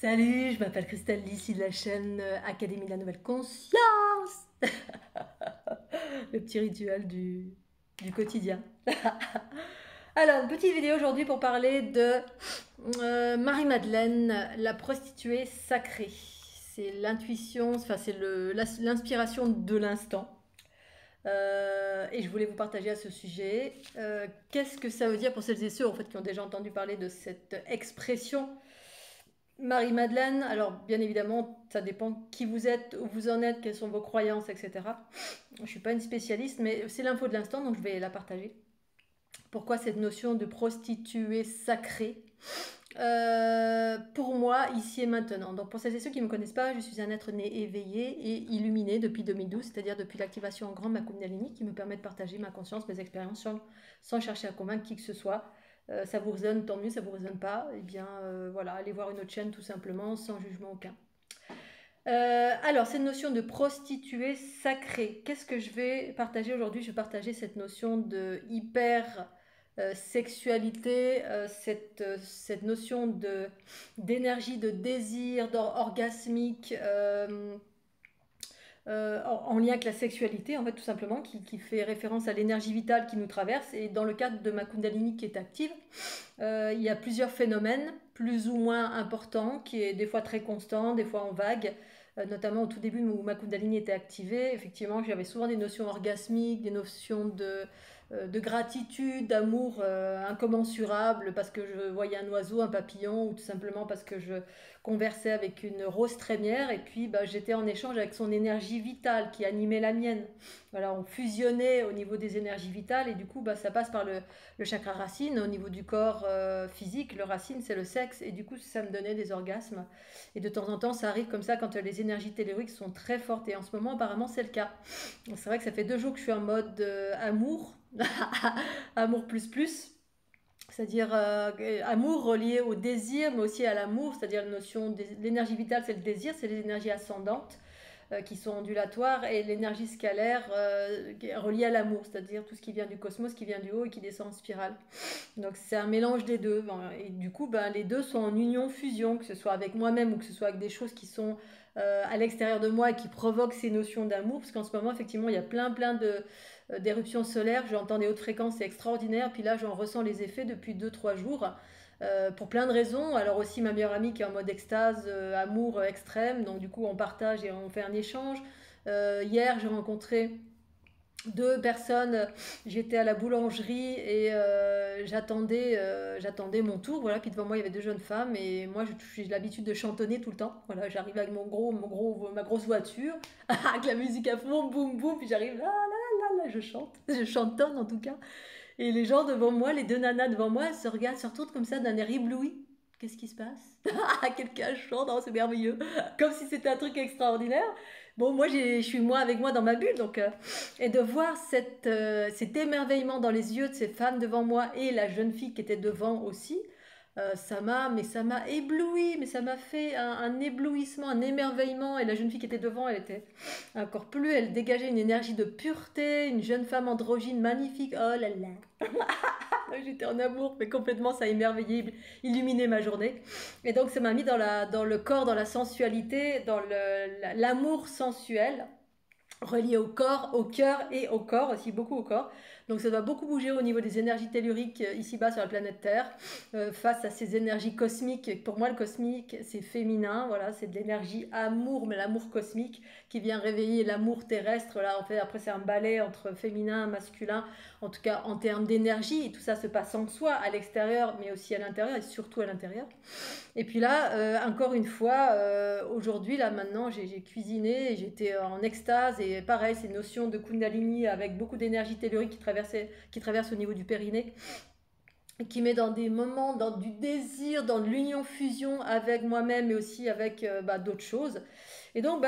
Salut, je m'appelle Christelle, ici de la chaîne Académie de la Nouvelle Conscience. Le petit rituel du quotidien. Alors, une petite vidéo aujourd'hui pour parler de Marie-Madeleine, la prostituée sacrée. C'est l'intuition, enfin c'est l'inspiration de l'instant. Et je voulais vous partager à ce sujet. Qu'est-ce que ça veut dire pour celles et ceux en fait, qui ont déjà entendu parler de cette expression Marie-Madeleine? Alors, bien évidemment, ça dépend qui vous êtes, où vous en êtes, quelles sont vos croyances, etc. Je ne suis pas une spécialiste, mais c'est l'info de l'instant, donc je vais la partager. Pourquoi cette notion de prostituée sacrée? Pour moi, ici et maintenant. Donc, pour celles et ceux qui ne me connaissent pas, je suis un être né éveillé et illuminé depuis 2012, c'est-à-dire depuis l'activation en grand de ma Kundalini, qui me permet de partager ma conscience, mes expériences sans chercher à convaincre qui que ce soit. Ça vous résonne, tant mieux, ça vous résonne pas, eh bien voilà, allez voir une autre chaîne tout simplement, sans jugement aucun. Alors, cette notion de prostituée sacrée, qu'est-ce que je vais partager aujourd'hui? Je vais partager cette notion de hyper sexualité, cette notion d'énergie, de désir, orgasmique, en lien avec la sexualité, en fait, tout simplement, qui fait référence à l'énergie vitale qui nous traverse. Et dans le cadre de ma Kundalini qui est active, il y a plusieurs phénomènes, plus ou moins importants, qui est des fois très constant, des fois en vague. Notamment au tout début où ma Kundalini était activée, effectivement, j'avais souvent des notions orgasmiques, des notions de gratitude, d'amour incommensurable, parce que je voyais un oiseau, un papillon, ou tout simplement parce que je conversais avec une rose trémière, et puis j'étais en échange avec son énergie vitale qui animait la mienne. Voilà, on fusionnait au niveau des énergies vitales, et du coup ça passe par le chakra racine, au niveau du corps physique. Le racine, c'est le sexe, et du coup ça me donnait des orgasmes. Et de temps en temps, ça arrive comme ça quand les énergies telluriques sont très fortes, et en ce moment apparemment c'est le cas. C'est vrai que ça fait 2 jours que je suis en mode amour, amour plus plus, c'est-à-dire amour relié au désir, mais aussi à l'amour, c'est-à-dire la notion de l'énergie vitale, c'est le désir, c'est les énergies ascendantes qui sont ondulatoires, et l'énergie scalaire reliée à l'amour, c'est-à-dire tout ce qui vient du cosmos, qui vient du haut et qui descend en spirale. Donc c'est un mélange des deux, et du coup les deux sont en union, fusion, que ce soit avec moi-même ou que ce soit avec des choses qui sont à l'extérieur de moi et qui provoquent ces notions d'amour, parce qu'en ce moment effectivement il y a plein d'éruptions solaires, j'entends des hautes fréquences, c'est extraordinaire, puis là j'en ressens les effets depuis 2-3 jours. Pour plein de raisons. Alors aussi ma meilleure amie qui est en mode extase, amour extrême, donc du coup on partage et on fait un échange. Hier j'ai rencontré 2 personnes, j'étais à la boulangerie et j'attendais mon tour, voilà, puis devant moi il y avait 2 jeunes femmes, et moi j'ai l'habitude de chantonner tout le temps, voilà, j'arrive avec ma grosse voiture, avec la musique à fond, boum boum, puis j'arrive là, là, là, là, je chantonne en tout cas, et les gens devant moi, les 2 nanas devant moi, elles se regardent, se retournent comme ça d'un air ébloui. Qu'est-ce qui se passe? Quelqu'un chante, oh, c'est merveilleux. Comme si c'était un truc extraordinaire. Bon, moi, je suis moi avec moi dans ma bulle. Donc, et de voir cet émerveillement dans les yeux de ces femmes devant moi et la jeune fille qui était devant aussi, ça m'a ébloui, mais ça m'a fait un éblouissement, un émerveillement. Et la jeune fille qui était devant, elle était encore plus, elle dégageait une énergie de pureté, une jeune femme androgyne magnifique. Oh là là, j'étais en amour, mais complètement, ça a émerveillé, illuminé ma journée. Et donc, ça m'a mis dans le corps, dans la sensualité, dans l'amour sensuel, relié au corps, au cœur et au corps, aussi beaucoup au corps. Donc ça doit beaucoup bouger au niveau des énergies telluriques ici-bas sur la planète Terre, face à ces énergies cosmiques. Pour moi, le cosmique, c'est féminin, voilà, c'est de l'énergie amour, mais l'amour cosmique qui vient réveiller l'amour terrestre. Là, en fait, après, c'est un balai entre féminin, masculin, en tout cas en termes d'énergie. Et tout ça se passe en soi, à l'extérieur, mais aussi à l'intérieur, et surtout à l'intérieur. Et puis là, encore une fois, aujourd'hui, là maintenant, j'ai cuisiné, j'étais en extase, et pareil, ces notions de Kundalini avec beaucoup d'énergie tellurique qui traverse au niveau du périnée, qui met dans des moments, dans du désir, dans de l'union-fusion avec moi-même, mais aussi avec d'autres choses. Et donc,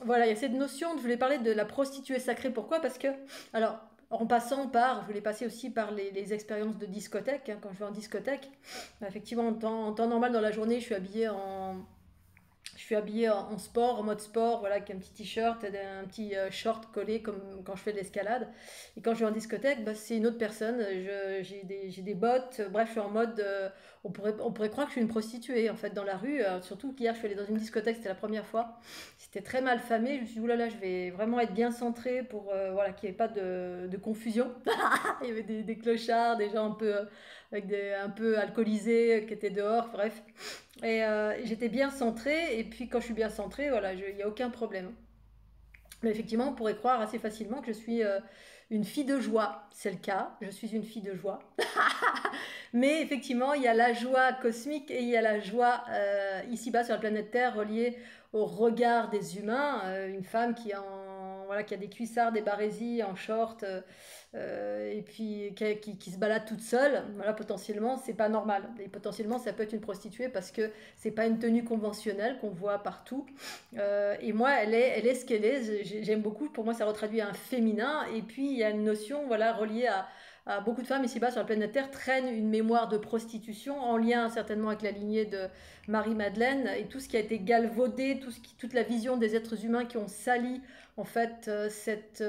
voilà, il y a cette notion, je voulais parler de la prostituée sacrée. Pourquoi? Parce que, alors, en passant par, je voulais passer aussi par les expériences de discothèque, hein, quand je vais en discothèque. Effectivement, en temps normal dans la journée, je suis habillée Je suis habillée en sport, en mode sport, voilà, avec un petit t-shirt, et un petit short collé comme quand je fais de l'escalade. Et quand je vais en discothèque, bah, c'est une autre personne. J'ai des bottes, bref, je suis en mode. On pourrait croire que je suis une prostituée en fait dans la rue. Surtout qu'hier, je suis allée dans une discothèque, c'était la première fois. C'était très mal famé. Je me suis dit, oulala, je vais vraiment être bien centrée pour voilà, qu'il n'y ait pas de confusion. Il y avait des clochards, des gens un peu, un peu alcoolisés qui étaient dehors, bref. Et j'étais bien centrée, et puis quand je suis bien centrée, voilà, il n'y a aucun problème. Mais effectivement, on pourrait croire assez facilement que je suis une fille de joie. C'est le cas, je suis une fille de joie. Mais effectivement, il y a la joie cosmique et il y a la joie ici-bas sur la planète Terre reliée au regard des humains. Une femme voilà, qui a des cuissards, des barésies en short, et puis qui se balade toute seule, voilà, potentiellement, c'est pas normal. Et potentiellement, ça peut être une prostituée parce que c'est pas une tenue conventionnelle qu'on voit partout. Et moi, elle est ce qu'elle est. J'aime beaucoup. Pour moi, ça retraduit un féminin. Et puis, il y a une notion, voilà, reliée beaucoup de femmes ici-bas sur la planète Terre traînent une mémoire de prostitution en lien certainement avec la lignée de Marie-Madeleine et tout ce qui a été galvaudé, toute la vision des êtres humains qui ont sali en fait cette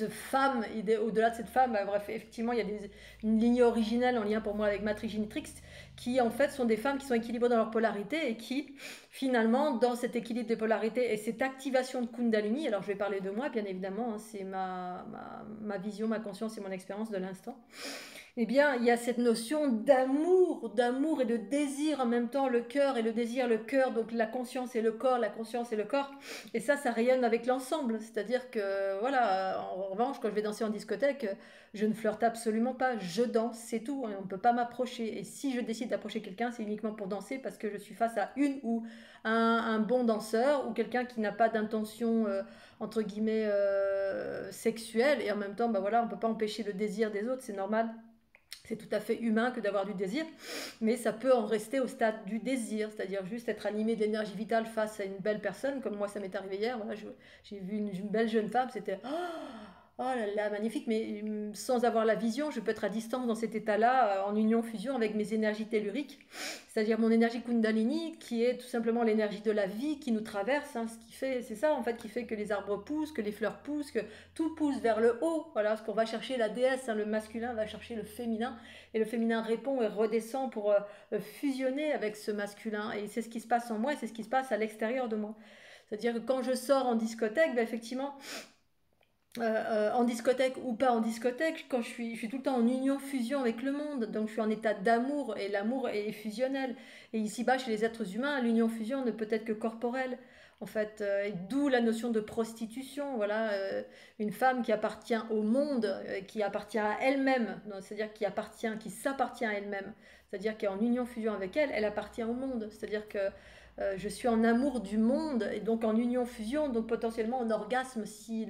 femme, et au-delà de cette femme, bah, bref, effectivement, il y a une lignée originelle en lien pour moi avec Matrix Genitrix, qui en fait sont des femmes qui sont équilibrées dans leur polarité et qui, finalement, dans cet équilibre des polarités et cette activation de Kundalini, alors je vais parler de moi, bien évidemment, hein, c'est ma vision, ma conscience et mon expérience de l'instant, eh bien, il y a cette notion d'amour et de désir en même temps, le cœur et le désir, le cœur, donc la conscience et le corps, la conscience et le corps. Et ça rayonne avec l'ensemble. C'est-à-dire que, voilà, en revanche, quand je vais danser en discothèque, je ne flirte absolument pas, je danse, c'est tout. On ne peut pas m'approcher. Et si je décide d'approcher quelqu'un, c'est uniquement pour danser parce que je suis face à une ou un bon danseur ou quelqu'un qui n'a pas d'intention, entre guillemets, sexuelle. Et en même temps, bah voilà, on ne peut pas empêcher le désir des autres, c'est normal. C'est tout à fait humain que d'avoir du désir, mais ça peut en rester au stade du désir, c'est-à-dire juste être animé d'énergie vitale face à une belle personne, comme moi ça m'est arrivé hier. Voilà, j'ai vu une belle jeune femme, c'était oh là là, magnifique, mais sans avoir la vision, je peux être à distance dans cet état-là, en union-fusion avec mes énergies telluriques, c'est-à-dire mon énergie Kundalini, qui est tout simplement l'énergie de la vie qui nous traverse, hein, ce qui fait, c'est ça en fait qui fait que les arbres poussent, que les fleurs poussent, que tout pousse vers le haut. Voilà, ce qu'on va chercher la déesse, hein, le masculin va chercher le féminin, et le féminin répond et redescend pour fusionner avec ce masculin. Et c'est ce qui se passe en moi, et c'est ce qui se passe à l'extérieur de moi. C'est-à-dire que quand je sors en discothèque, ben effectivement, en discothèque ou pas en discothèque, quand je suis tout le temps en union, fusion avec le monde, donc je suis en état d'amour, et l'amour est fusionnel. Et ici-bas, chez les êtres humains, l'union fusion ne peut être que corporelle. En fait, et d'où la notion de prostitution. Voilà, une femme qui appartient au monde, qui appartient à elle-même, c'est-à-dire qui s'appartient à elle-même, c'est-à-dire qu'elle est en union fusion avec elle, elle appartient au monde. C'est-à-dire que je suis en amour du monde et donc en union fusion, donc potentiellement en orgasme si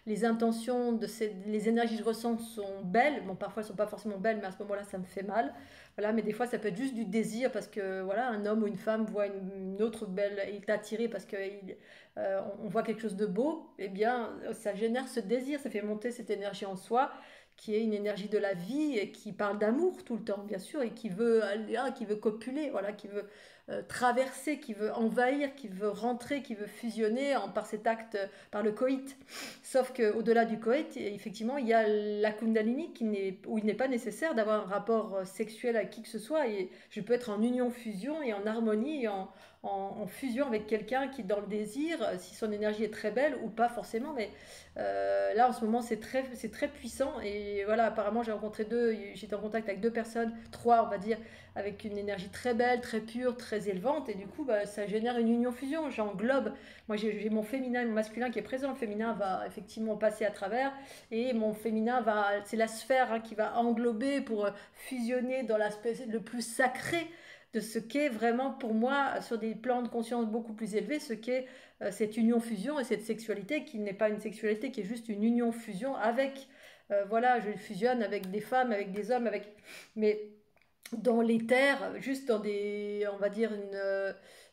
les intentions les énergies que je ressens sont belles. Bon, parfois elles sont pas forcément belles, mais à ce moment-là ça me fait mal. Voilà, mais des fois ça peut être juste du désir parce que voilà, un homme ou une femme voit une autre belle, il est attiré parce que on voit quelque chose de beau. Eh bien, ça génère ce désir, ça fait monter cette énergie en soi qui est une énergie de la vie et qui parle d'amour tout le temps, bien sûr, et qui veut copuler, voilà, qui veut traverser, qui veut envahir, qui veut rentrer, qui veut fusionner par cet acte, par le coït. Sauf qu'au-delà du coït, effectivement, il y a la Kundalini où il n'est pas nécessaire d'avoir un rapport sexuel à qui que ce soit. Et je peux être en union, fusion et en harmonie, et en fusion avec quelqu'un qui est dans le désir, si son énergie est très belle ou pas forcément, mais là en ce moment c'est très puissant. Et voilà, apparemment j'étais en contact avec deux personnes, trois on va dire, avec une énergie très belle, très pure, très élevante, et du coup bah, ça génère une union fusion, j'englobe, moi j'ai mon féminin et mon masculin qui est présent, le féminin va effectivement passer à travers, et mon féminin c'est la sphère, hein, qui va englober pour fusionner dans l'aspect le plus sacré de ce qu'est vraiment pour moi, sur des plans de conscience beaucoup plus élevés, ce qu'est cette union-fusion et cette sexualité qui n'est pas une sexualité, qui est juste une union-fusion avec, voilà, je fusionne avec des femmes, avec des hommes, mais dans l'éther, juste dans des, on va dire,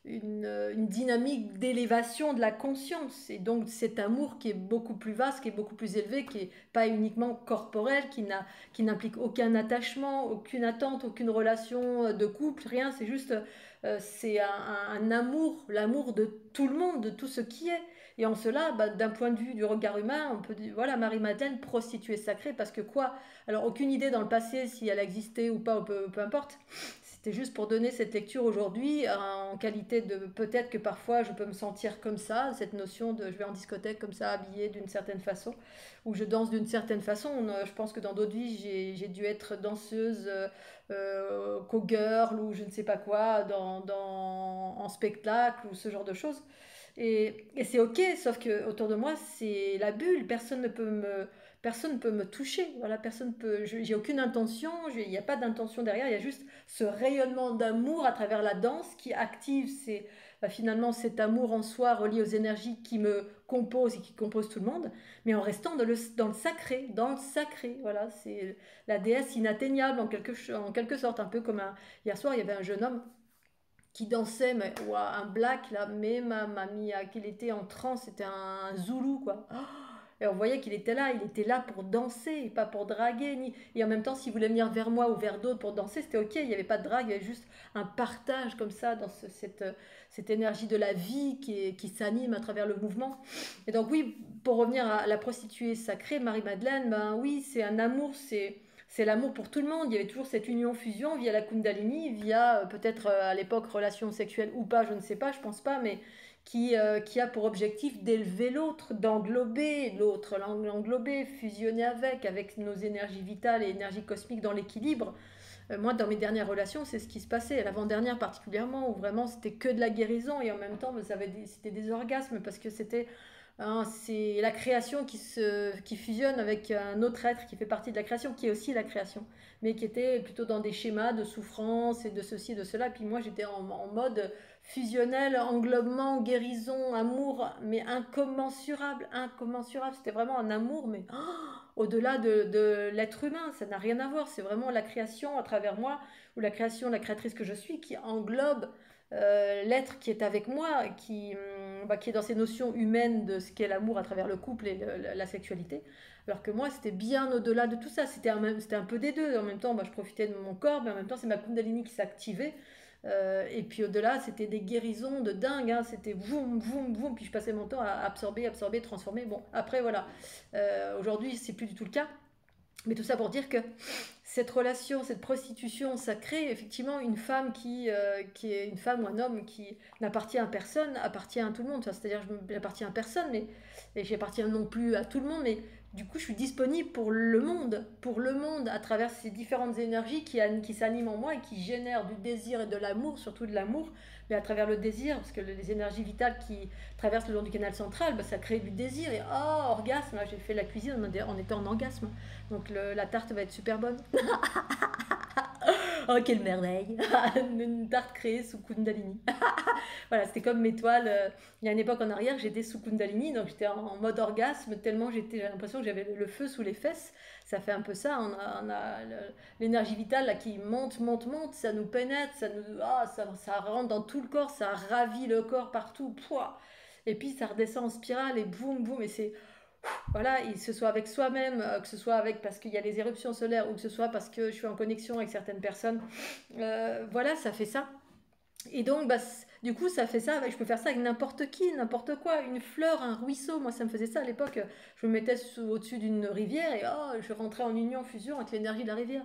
une dynamique d'élévation de la conscience. Et donc cet amour qui est beaucoup plus vaste, qui est beaucoup plus élevé, qui n'est pas uniquement corporel, qui n'implique aucun attachement, aucune attente, aucune relation de couple, rien, c'est juste, c'est un amour, l'amour de tout le monde, de tout ce qui est. Et en cela, bah, d'un point de vue du regard humain, on peut dire, voilà, Marie-Madeleine, prostituée sacrée, parce que quoi? Alors, aucune idée dans le passé si elle a existé ou pas, ou peu importe. C'était juste pour donner cette lecture aujourd'hui en qualité de peut-être que parfois je peux me sentir comme ça, cette notion de je vais en discothèque comme ça, habillée d'une certaine façon, ou je danse d'une certaine façon. Je pense que dans d'autres vies, j'ai dû être danseuse, cowgirl ou je ne sais pas quoi, en spectacle ou ce genre de choses. Et c'est ok, sauf que autour de moi, c'est la bulle. Personne ne peut me toucher. Voilà, personne peut. J'ai aucune intention. Il n'y a pas d'intention derrière. Il y a juste ce rayonnement d'amour à travers la danse qui active finalement cet amour en soi relié aux énergies qui me composent et qui composent tout le monde, mais en restant dans le sacré, dans le sacré. Voilà, c'est la déesse inatteignable en quelque sorte, un peu comme hier soir, il y avait un jeune homme qui dansait, mais ouah, un black là, mais m'a mis qu'il était en transe, c'était un zoulou quoi. Oh, et on voyait qu'il était là pour danser, et pas pour draguer. Et en même temps, s'il voulait venir vers moi ou vers d'autres pour danser, c'était ok, il n'y avait pas de drague, il y avait juste un partage comme ça dans cette énergie de la vie qui s'anime à travers le mouvement. Et donc oui, pour revenir à la prostituée sacrée, Marie-Madeleine, ben oui, c'est un amour, c'est l'amour pour tout le monde. Il y avait toujours cette union-fusion via la Kundalini, via peut-être à l'époque relation sexuelle ou pas, je ne sais pas, je pense pas, mais qui a pour objectif d'élever l'autre, d'englober l'autre, l'englober, fusionner avec nos énergies vitales et énergies cosmiques dans l'équilibre. Moi, dans mes dernières relations, c'est ce qui se passait, l'avant-dernière particulièrement, où vraiment c'était que de la guérison et en même temps, c'était des orgasmes parce que c'était c'est la création qui fusionne avec un autre être qui fait partie de la création, qui est aussi la création, mais qui était plutôt dans des schémas de souffrance et de ceci, de cela. Puis moi, j'étais en mode fusionnel, englobement, guérison, amour, mais incommensurable, incommensurable. C'était vraiment un amour, mais au-delà de l'être humain, ça n'a rien à voir. C'est vraiment la création à travers moi, ou la création, la créatrice que je suis, qui englobe l'être qui est avec moi, qui est dans ces notions humaines de ce qu'est l'amour à travers le couple et la sexualité. Alors que moi, c'était bien au-delà de tout ça. C'était un peu des deux. En même temps, je profitais de mon corps, mais en même temps, c'est ma Kundalini qui s'activait. Et puis au-delà, c'était des guérisons de dingue. Hein. C'était boum, boum, boum. Puis je passais mon temps à absorber, transformer. Bon, après, voilà. Aujourd'hui, c'est plus du tout le cas. Mais tout ça pour dire que cette relation, cette prostitution, ça crée effectivement une femme qui est une femme ou un homme qui n'appartient à personne, appartient à tout le monde. Enfin, c'est-à-dire, je n'appartiens à personne, mais et j'appartiens non plus à tout le monde, mais du coup, je suis disponible pour le monde, à travers ces différentes énergies qui s'animent en moi et qui génèrent du désir et de l'amour, surtout de l'amour, mais à travers le désir, parce que les énergies vitales qui traversent le long du canal central, ça crée du désir et oh, orgasme. Là, j'ai fait la cuisine en étant en orgasme. Donc la tarte va être super bonne. Oh, quelle merveille! Une tarte créée sous Kundalini. Voilà, c'était comme mes toiles. Il y a une époque en arrière, j'étais sous Kundalini, donc j'étais en mode orgasme, tellement j'avais l'impression que j'avais le feu sous les fesses. Ça fait un peu ça. On a l'énergie vitale là, qui monte, monte, monte, ça nous pénètre, ça rentre dans tout le corps, ça ravit le corps partout. Pouah. Et puis ça redescend en spirale et boum, boum, et c'est voilà, et que ce soit avec soi-même, que ce soit avec parce qu'il y a les éruptions solaires ou que ce soit parce que je suis en connexion avec certaines personnes, voilà, ça fait ça. Et donc, du coup, ça fait ça, je peux faire ça avec n'importe qui, n'importe quoi, une fleur, un ruisseau, moi ça me faisait ça à l'époque, je me mettais au-dessus d'une rivière et je rentrais en union, fusion avec l'énergie de la rivière.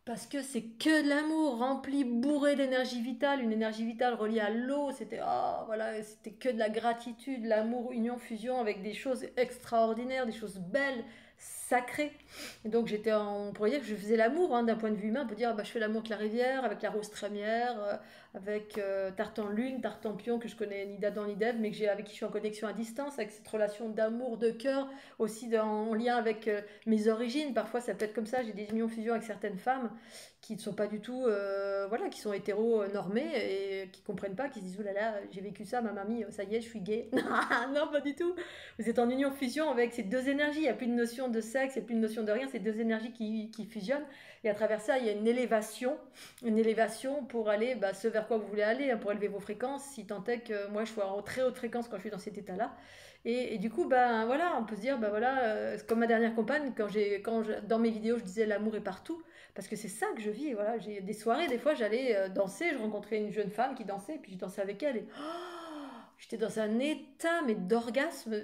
Parce que c'est que de l'amour, rempli, bourré d'énergie vitale, une énergie vitale reliée à l'eau. C'était que de la gratitude, l'amour, union, fusion avec des choses extraordinaires, des choses belles, sacrées. Et donc on pourrait dire que je faisais l'amour d'un point de vue humain. On peut dire je fais l'amour avec la rivière, avec la rose trémière, avec Tartan Lune, Tartan Pion que je connais ni d'Adam ni d'Ève, mais avec qui je suis en connexion à distance, avec cette relation d'amour, de cœur, aussi en lien avec mes origines. Parfois ça peut être comme ça, j'ai des unions fusion avec certaines femmes qui ne sont pas du tout, qui sont hétéro-normées et qui comprennent pas, qui se disent, oh là là, j'ai vécu ça, ma mamie, ça y est, je suis gay. Non, pas du tout. Vous êtes en union fusion avec ces deux énergies, il n'y a plus de notion notion de sexe, il n'y a plus de notion de rien, c'est deux énergies qui fusionnent. Et à travers ça, il y a une élévation pour aller ce vers quoi vous voulez aller, hein, pour élever vos fréquences, si tant est que moi je sois en très haute fréquence quand je suis dans cet état-là. Et du coup, voilà, on peut se dire, voilà, comme ma dernière compagne, dans mes vidéos, je disais l'amour est partout, parce que c'est ça que je vis. Voilà, j'ai des soirées, des fois, j'allais danser, je rencontrais une jeune femme qui dansait, et puis je dansais avec elle, et j'étais dans un état mais d'orgasme.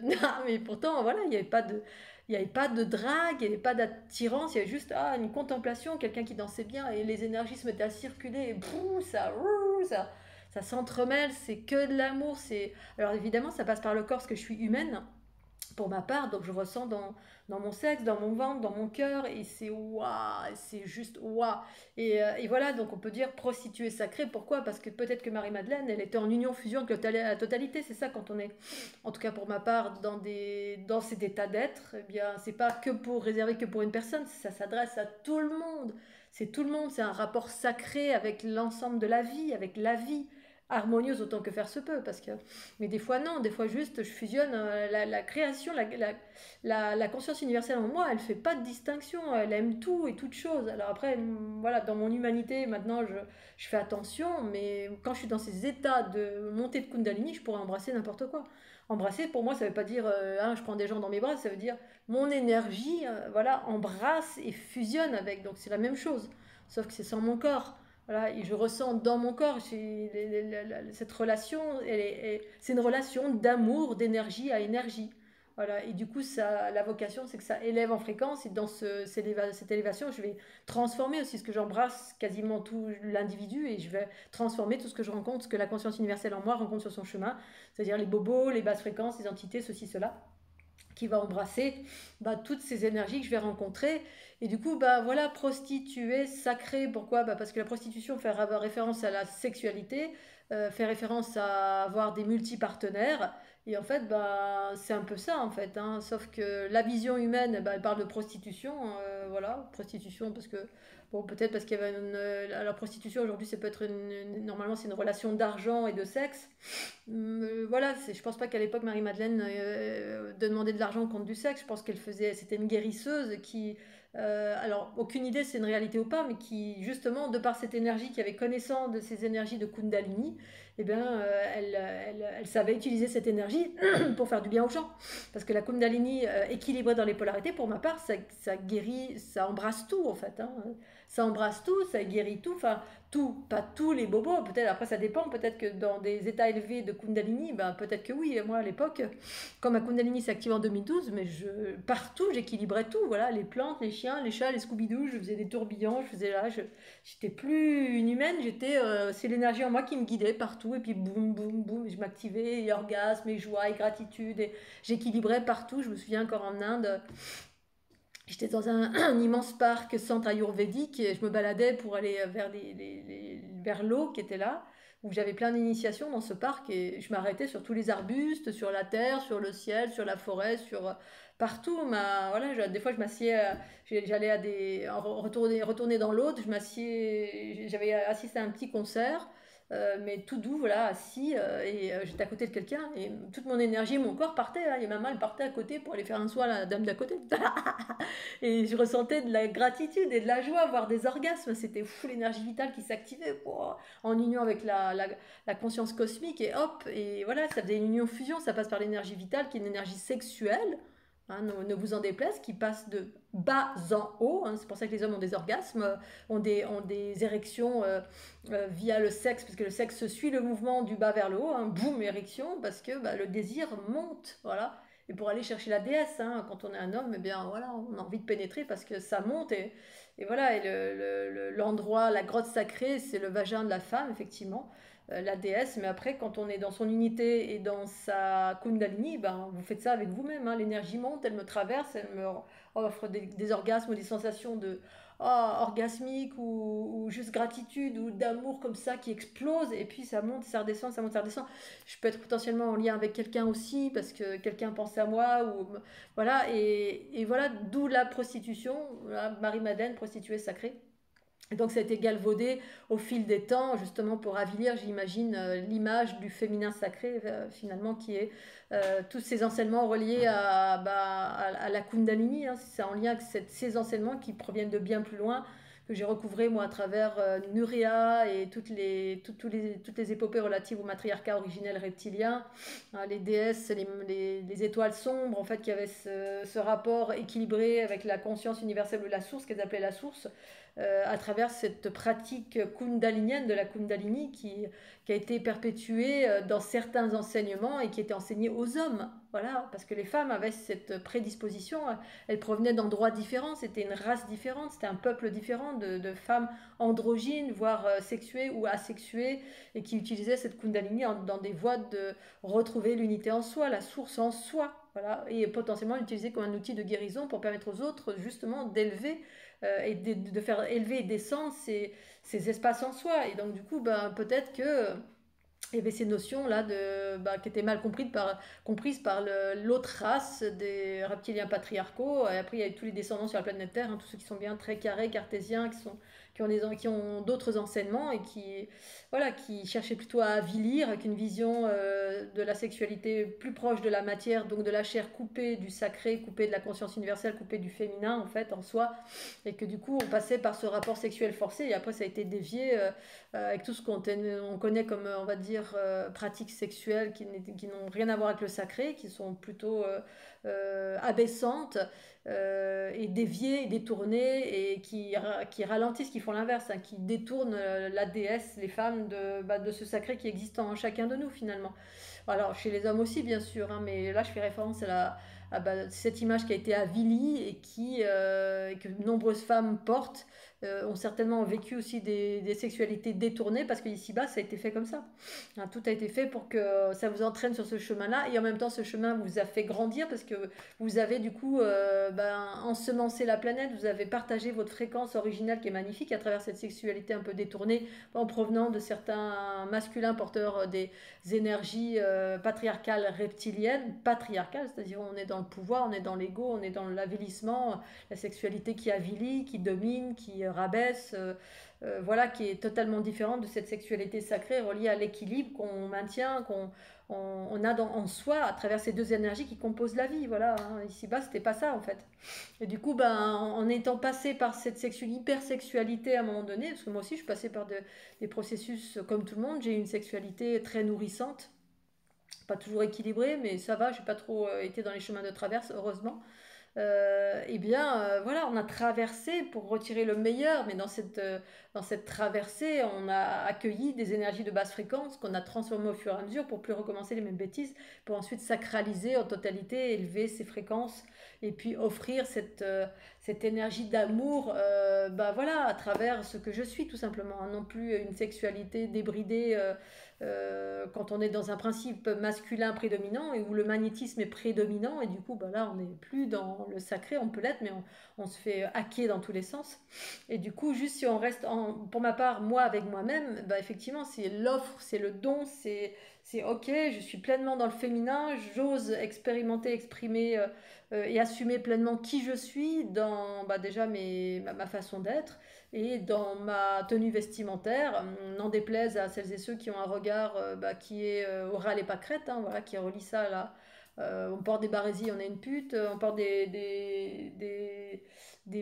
Mais pourtant, voilà, il y avait pas de drague, il n'y avait pas d'attirance, il y avait juste une contemplation, quelqu'un qui dansait bien, et les énergies se mettaient à circuler, et ça s'entremêle, c'est que de l'amour. Alors évidemment, ça passe par le corps, parce que je suis humaine, pour ma part, donc je ressens dans mon sexe, dans mon ventre, dans mon cœur, et c'est waouh, c'est juste waouh. Et voilà, donc on peut dire prostituée sacrée. Pourquoi? Parce que peut-être que Marie-Madeleine, elle était en union, fusion avec la totalité. C'est ça, quand on est, en tout cas pour ma part, dans cet état d'être, eh bien, c'est pas réservé que pour une personne, ça s'adresse à tout le monde. C'est tout le monde, c'est un rapport sacré avec l'ensemble de la vie, avec la vie harmonieuse autant que faire se peut, mais des fois non, des fois juste je fusionne la création, la conscience universelle en moi, elle fait pas de distinction, elle aime tout et toute chose. Alors après, voilà, dans mon humanité maintenant, je fais attention, mais quand je suis dans ces états de montée de Kundalini, je pourrais embrasser n'importe quoi. Embrasser, pour moi, ça veut pas dire je prends des gens dans mes bras, ça veut dire mon énergie, voilà, embrasse et fusionne avec, donc c'est la même chose, sauf que c'est sans mon corps. Voilà, et je ressens dans mon corps cette relation, c'est une relation d'amour, d'énergie à énergie. Voilà, et du coup, la vocation, c'est que ça élève en fréquence, et dans cette élévation, je vais transformer aussi ce que j'embrasse, quasiment tout l'individu, et je vais transformer tout ce que je rencontre, ce que la conscience universelle en moi rencontre sur son chemin, c'est-à-dire les bobos, les basses fréquences, les entités, ceci, cela, qui va embrasser toutes ces énergies que je vais rencontrer. Et du coup, voilà, prostituée sacrée. Pourquoi? Parce que la prostitution fait référence à la sexualité, fait référence à avoir des multipartenaires. Et en fait, c'est un peu ça, en fait, hein. Sauf que la vision humaine, elle parle de prostitution. Voilà, prostitution, parce que, bon, peut-être parce qu'il y avait la prostitution aujourd'hui, c'est peut être normalement, c'est une relation d'argent et de sexe. Voilà, je pense pas qu'à l'époque Marie-Madeleine demandait de l'argent contre du sexe. Je pense c'était une guérisseuse qui, alors aucune idée si c'est une réalité ou pas, mais qui justement, de par cette énergie, qui avait connaissance de ces énergies de Kundalini, eh bien, elle savait utiliser cette énergie pour faire du bien aux gens. Parce que la Kundalini équilibrée dans les polarités, pour ma part, ça guérit, ça embrasse tout en fait, hein. Ça embrasse tout, ça guérit tout, enfin tout, pas tous les bobos, peut-être, après ça dépend, peut-être que dans des états élevés de Kundalini, peut-être que oui. Moi à l'époque, quand ma Kundalini s'est activée en 2012, mais partout j'équilibrais tout, voilà, les plantes, les chiens, les chats, les Scooby-Doo, je faisais des tourbillons, j'étais plus une humaine, c'est l'énergie en moi qui me guidait partout, et puis boum, boum, boum, je m'activais, et orgasme, et joie, et gratitude, et j'équilibrais partout. Je me souviens encore en Inde, j'étais dans un immense parc centre ayurvédique, et je me baladais pour aller vers l'eau qui était là, où j'avais plein d'initiations dans ce parc, et je m'arrêtais sur tous les arbustes, sur la terre, sur le ciel, sur la forêt, partout. Voilà, des fois je m'assieds, j'allais retourner dans l'autre, j'avais assisté à un petit concert, mais tout doux, voilà, assis, et j'étais à côté de quelqu'un, et toute mon énergie, mon corps partait, hein, et ma main elle partait à côté pour aller faire un soin à la dame d'à côté. Et je ressentais de la gratitude et de la joie, voire des orgasmes. C'était fou, l'énergie vitale qui s'activait, en union avec la conscience cosmique, et hop, et voilà, ça faisait une union fusion. Ça passe par l'énergie vitale, qui est une énergie sexuelle, hein, ne vous en déplaise, qui passe de bas en haut, hein. C'est pour ça que les hommes ont des orgasmes, ont des érections via le sexe, parce que le sexe suit le mouvement du bas vers le haut, hein. Boum, érection, parce que le désir monte, voilà. Et pour aller chercher la déesse, hein, quand on est un homme, eh bien voilà, on a envie de pénétrer parce que ça monte, et voilà. Et l'endroit, la grotte sacrée, c'est le vagin de la femme, effectivement, la déesse. Mais après, quand on est dans son unité et dans sa Kundalini, vous faites ça avec vous-même, hein. L'énergie monte, elle me traverse, elle me offre des orgasmes ou des sensations orgasmiques, ou juste gratitude ou d'amour comme ça qui explose, et puis ça monte, ça redescend, ça monte, ça redescend. Je peux être potentiellement en lien avec quelqu'un aussi parce que quelqu'un pense à moi, ou voilà. Et voilà, d'où la prostitution, Marie-Madeleine, prostituée sacrée. Et donc ça a été galvaudé au fil des temps, justement pour avilir, j'imagine, l'image du féminin sacré, finalement, qui est tous ces enseignements reliés à la Kundalini. Hein. C'est en lien avec ces enseignements qui proviennent de bien plus loin, que j'ai recouvré moi à travers Nurea et toutes les épopées relatives au matriarcat originel reptilien, hein, les déesses, les étoiles sombres, en fait, qui avaient ce rapport équilibré avec la conscience universelle de la source, qu'elles appelaient la source, à travers cette pratique kundalinienne de la Kundalini qui a été perpétuée dans certains enseignements et qui était enseignée aux hommes. Voilà, parce que les femmes avaient cette prédisposition, elles provenaient d'endroits différents, c'était une race différente, c'était un peuple différent de femmes androgynes, voire sexuées ou asexuées, et qui utilisaient cette Kundalini dans des voies de retrouver l'unité en soi, la source en soi. Voilà, et potentiellement l'utiliser comme un outil de guérison pour permettre aux autres justement d'élever et de faire élever et descendre ces espaces en soi. Et donc, du coup, ben, peut-être que il y avait ces notions-là qui étaient mal comprises par l'autre race des reptiliens patriarcaux. Et après, il y a tous les descendants sur la planète Terre, hein, tous ceux qui sont bien très carrés, cartésiens, qui ont d'autres enseignements et voilà, qui cherchaient plutôt à avilir avec une vision de la sexualité plus proche de la matière, donc de la chair coupée du sacré, coupée de la conscience universelle, coupée du féminin en fait en soi, et que du coup on passait par ce rapport sexuel forcé et après ça a été dévié avec tout ce on connaît comme on va dire pratiques sexuelles qui n'ont rien à voir avec le sacré, qui sont plutôt abaissantes et déviées et détournées et qui ralentissent, qui font l'inverse, hein, qui détournent la déesse, les femmes de ce sacré qui existe en chacun de nous finalement. Alors chez les hommes aussi bien sûr, hein, mais là je fais référence à cette image qui a été avilie et que de nombreuses femmes portent, ont certainement vécu aussi des sexualités détournées parce qu'ici-bas ça a été fait comme ça. Hein, tout a été fait pour que ça vous entraîne sur ce chemin-là et en même temps ce chemin vous a fait grandir parce que vous avez du coup ensemencé la planète, vous avez partagé votre fréquence originale qui est magnifique à travers cette sexualité un peu détournée en provenant de certains masculins porteurs des énergies patriarcales reptiliennes, patriarcales, c'est-à-dire on est dans le pouvoir, on est dans l'ego, on est dans l'avilissement, la sexualité qui avilit, qui domine, qui rabaisse, voilà, qui est totalement différente de cette sexualité sacrée reliée à l'équilibre qu'on maintient, on a en soi à travers ces deux énergies qui composent la vie. Voilà, hein. Ici-bas, c'était pas ça en fait. Et du coup, ben, en étant passé par cette hypersexualité à un moment donné, parce que moi aussi je suis passée par des processus comme tout le monde, j'ai une sexualité très nourrissante, pas toujours équilibrée, mais ça va, j'ai pas trop été dans les chemins de traverse, heureusement. Eh bien, voilà, on a traversé pour retirer le meilleur, mais dans cette traversée, on a accueilli des énergies de basse fréquence qu'on a transformées au fur et à mesure pour plus recommencer les mêmes bêtises, pour ensuite sacraliser en totalité, élever ces fréquences et puis offrir cette énergie d'amour voilà, à travers ce que je suis tout simplement, hein. Non plus une sexualité débridée quand on est dans un principe masculin prédominant et où le magnétisme est prédominant et du coup bah là on n'est plus dans le sacré, on peut l'être mais on se fait hacker dans tous les sens et du coup juste si on reste pour ma part moi avec moi-même, bah effectivement c'est l'offre, c'est le don, c'est ok, je suis pleinement dans le féminin, j'ose expérimenter, exprimer et assumer pleinement qui je suis dans déjà ma façon d'être et dans ma tenue vestimentaire, n'en déplaise à celles et ceux qui ont un regard qui est oral et pas crête, hein, voilà, qui relie ça là. On porte des barésies, on est une pute, on porte des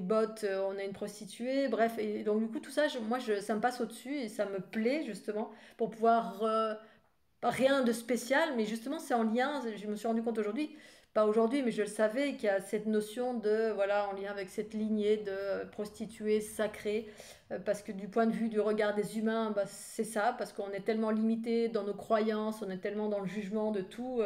bottes, on est une prostituée, bref. Et donc du coup tout ça, ça me passe au-dessus et ça me plaît justement pour pouvoir rien de spécial, mais justement c'est en lien, je me suis rendu compte aujourd'hui, pas aujourd'hui, mais je le savais, qu'il y a cette notion de, voilà, en lien avec cette lignée de prostituées sacrées, parce que du point de vue du regard des humains, bah, c'est ça, parce qu'on est tellement limité dans nos croyances, on est tellement dans le jugement de tout.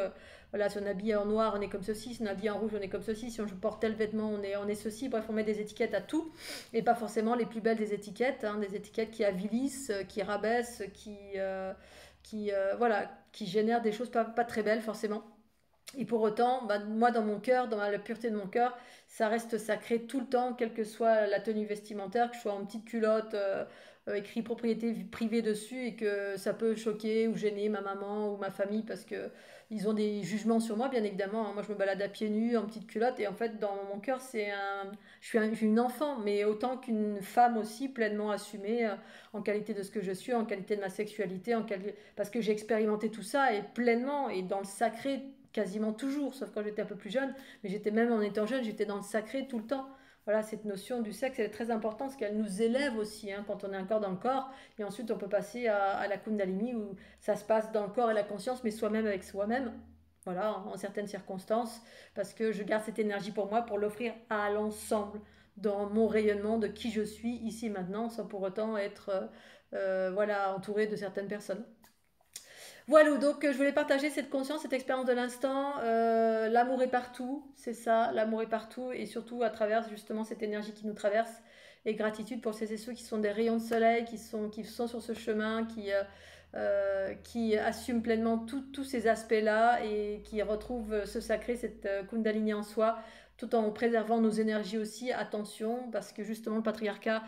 Voilà, si on est habillé en noir, on est comme ceci, si on est habillé en rouge, on est comme ceci, si on porte tel vêtement, on est ceci, bref, on met des étiquettes à tout, et pas forcément les plus belles des étiquettes, hein, des étiquettes qui avilissent, qui rabaissent, voilà, qui génère des choses pas très belles forcément. Et pour autant, bah, moi dans mon cœur, dans la pureté de mon cœur, ça reste sacré tout le temps, quelle que soit la tenue vestimentaire, que je sois en petite culotte écrit propriété privée dessus et que ça peut choquer ou gêner ma maman ou ma famille parce que ils ont des jugements sur moi, bien évidemment, hein. Moi, je me balade à pieds nus, en petite culotte, et en fait, dans mon cœur, je suis une enfant, mais autant qu'une femme aussi, pleinement assumée en qualité de ce que je suis, en qualité de ma sexualité, parce que j'ai expérimenté tout ça et pleinement, et dans le sacré quasiment toujours, sauf quand j'étais un peu plus jeune, mais j'étais même en étant jeune, j'étais dans le sacré tout le temps. Voilà, cette notion du sexe, elle est très importante parce qu'elle nous élève aussi, hein, quand on est encore dans le corps. Et ensuite, on peut passer à la Kundalini où ça se passe dans le corps et la conscience, mais soi-même avec soi-même. Voilà, en certaines circonstances, parce que je garde cette énergie pour moi pour l'offrir à l'ensemble dans mon rayonnement de qui je suis ici maintenant, sans pour autant être voilà, entouré de certaines personnes. Voilà, donc je voulais partager cette conscience, cette expérience de l'instant. L'amour est partout, c'est ça, l'amour est partout, et surtout à travers justement cette énergie qui nous traverse. Et gratitude pour ces et ceux qui sont des rayons de soleil, qui sont sur ce chemin, qui assument pleinement tous ces aspects-là et qui retrouvent ce sacré, cette Kundalini en soi, tout en préservant nos énergies aussi. Attention, parce que justement le patriarcat,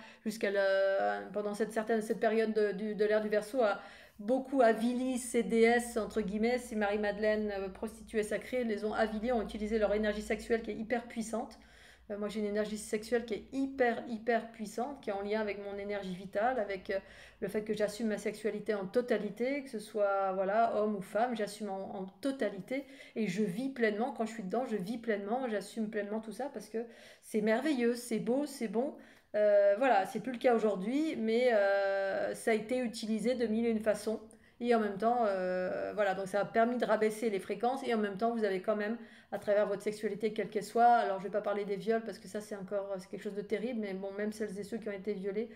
pendant cette période de l'ère du Verseau, a beaucoup avili ces déesses, entre guillemets, ces Marie-Madeleine prostituées sacrées, les ont avilées, ont utilisé leur énergie sexuelle qui est hyper puissante. Moi, j'ai une énergie sexuelle qui est hyper puissante, qui est en lien avec mon énergie vitale, avec le fait que j'assume ma sexualité en totalité, que ce soit voilà, homme ou femme, j'assume en totalité et je vis pleinement. Quand je suis dedans, je vis pleinement, j'assume pleinement tout ça parce que c'est merveilleux, c'est beau, c'est bon. Voilà, c'est plus le cas aujourd'hui, mais ça a été utilisé de mille et une façons. Et en même temps, voilà, donc ça a permis de rabaisser les fréquences et en même temps, vous avez quand même à travers votre sexualité, quelle qu'elle soit. Alors, je ne vais pas parler des viols parce que ça, c'est quelque chose de terrible, mais bon, même celles et ceux qui ont été violés,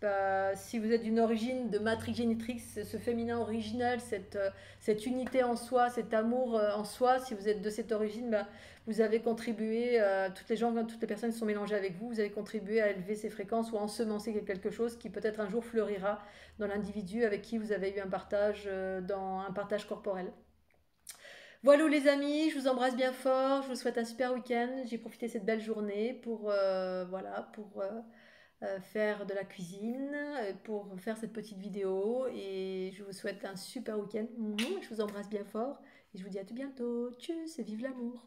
bah, si vous êtes d'une origine de matrix génitrix, ce féminin original, cette unité en soi, cet amour en soi, si vous êtes de cette origine, bah, vous avez contribué, toutes les personnes qui sont mélangées avec vous, vous avez contribué à élever ces fréquences ou à ensemencer quelque chose qui peut-être un jour fleurira dans l'individu avec qui vous avez eu un partage, dans un partage corporel. Voilà les amis, je vous embrasse bien fort, je vous souhaite un super week-end. J'ai profité de cette belle journée pour faire de la cuisine, pour faire cette petite vidéo et je vous souhaite un super week-end. Je vous embrasse bien fort et je vous dis à tout bientôt. Tchuss et vive l'amour.